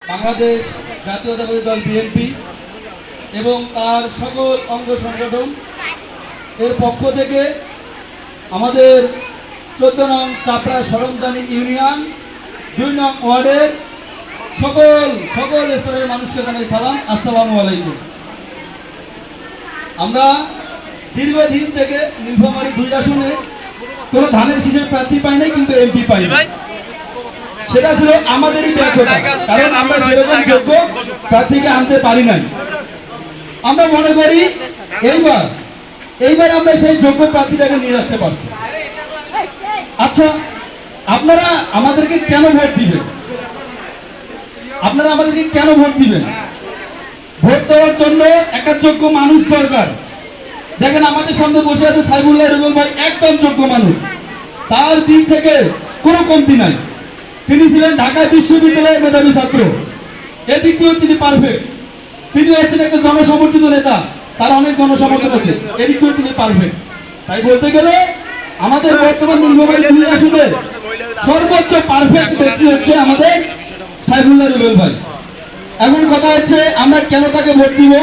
বাংলাদেশ জাতীয়তাবাদী দল বিএনপি এবং তার সকল অঙ্গ সংগঠন এর পক্ষ থেকে আমাদের 14 নং চাপড়া সরঞ্জানি ইউনিয়ন 2 নং ওয়ার্ডের সকল স্তরের মানুষকে জানাই সালাম, আসসালামু আলাইকুম। আমরা দীর্ঘদিন থেকে নীলফামারী 2 আসনে কোনো ধানের শীষের প্রার্থী পাই নাই, কিন্তু এমপি পাই নাই। সেটা ছিল আমাদেরই ব্যর্থতা, কারণ আমরা সেরকম যোগ্য প্রার্থীকে আনতে পারি নাই। আমরা মনে করি এইবার আমরা সেই যোগ্য প্রার্থীটাকে নিয়ে আসতে পারছি। আচ্ছা, আপনারা আমাদেরকে কেন ভোট দিবেন? ভোট দেওয়ার জন্য একটা যোগ্য মানুষ দরকার। দেখেন, আমাদের সামনে বসে আছে সাইফুল্লাহ রুবেল ভাই, একদম যোগ্য মানুষ, তার দিক থেকে কোনো কমতি নাই। তিনি ছিলেন ঢাকা বিশ্ববিদ্যালয়ের মেধাবী ছাত্র, এদিক দিয়েও তিনি পারফেক্ট। তিনি হচ্ছেন একটা জনসমর্থিত নেতা, তার অনেক জনসমর্থন আছে, এদিক দিয়েও তিনি পারফেক্ট। তাই বলতে গেলে আমাদের বর্তমান নীলফামারী 2 আসনে সর্বোচ্চ পারফেক্ট ব্যক্তি হচ্ছে আমাদের সাইফুল্লাহ রুবেল ভাই। এখন কথা হচ্ছে, আমরা কেন তাকে ভোট দিব?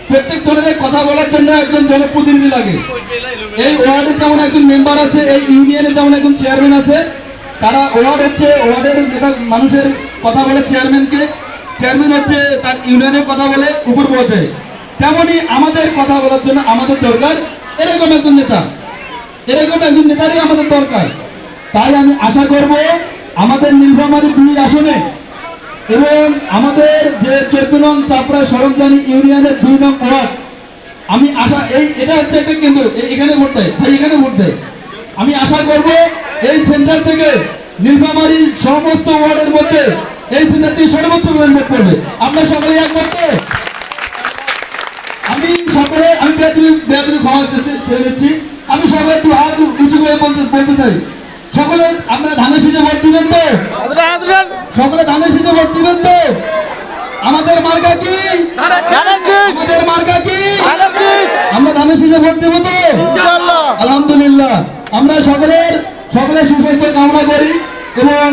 প্রত্যেক জনের কথা বলার জন্য একজন জনপ্রতিনিধি লাগে। এই ওয়ার্ডে যেমন একজন মেম্বার আছে, এই ইউনিয়নে যেমন একজন চেয়ারম্যান আছে, তারা ওয়ার্ডের যেটা মানুষের কথা বলে চেয়ারম্যানকে, চেয়ারম্যান হচ্ছে তার ইউনিয়নের কথা বলে উপর পৌঁছায়। তেমনি আমাদের কথা বলার জন্য আমাদের দরকার এরকম একজন নেতা, এরকম একজন নেতারই আমাদের দরকার। তাই আমি আশা করব আমাদের নীলফামারী 2 আসনে এবং আমাদের যে 14 নং চাপড়া সরঞ্জানি ইউনিয়নের 2 নং ওয়ার্ড, আমি আশা এটা হচ্ছে একটা কেন্দ্র, এখানে ভোট দেয় ভাই, এখানে ভোট দেয়। আমি আশা করব এই সেন্টার থেকে নীলফামারীর সমস্ত ওয়ার্ডের মধ্যে এই সেন্টার থেকে সর্বোচ্চ ভোট পড়বে। আমরা সকলে একমত। আমি ক্ষমা চেয়ে নিচ্ছি। আমি সকলে একটু হাত উঁচু করে বলতে চাই, সকলে আপনারা ধানের শীষে ভোট দিবেন তো? সকলে ধানের শীষে ভোট দিবেন তো? আমাদের মার্কা কি? আমাদের মার্কা কি? আমরা ধানের শীষে ভোট দেব তো? ইনশাআল্লাহ। আলহামদুলিল্লাহ। আমরা সকলের সুস্বাস্থ্য কামনা করি এবং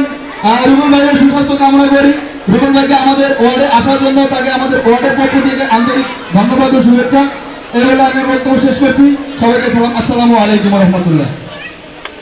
রুবেল ভাইয়ের সুস্বাস্থ্য কামনা করি। রুবেল ভাইকে আমাদের ওয়ার্ডে আসার জন্য তাকে আমাদের ওয়ার্ডের পক্ষ থেকে আন্তরিক ধন্যবাদ ও শুভেচ্ছা। এই বলে আমি বক্তব্য শেষ করছি। সবাইকে আসসালামু আলাইকুম ওয়া রাহমাতুল্লাহ।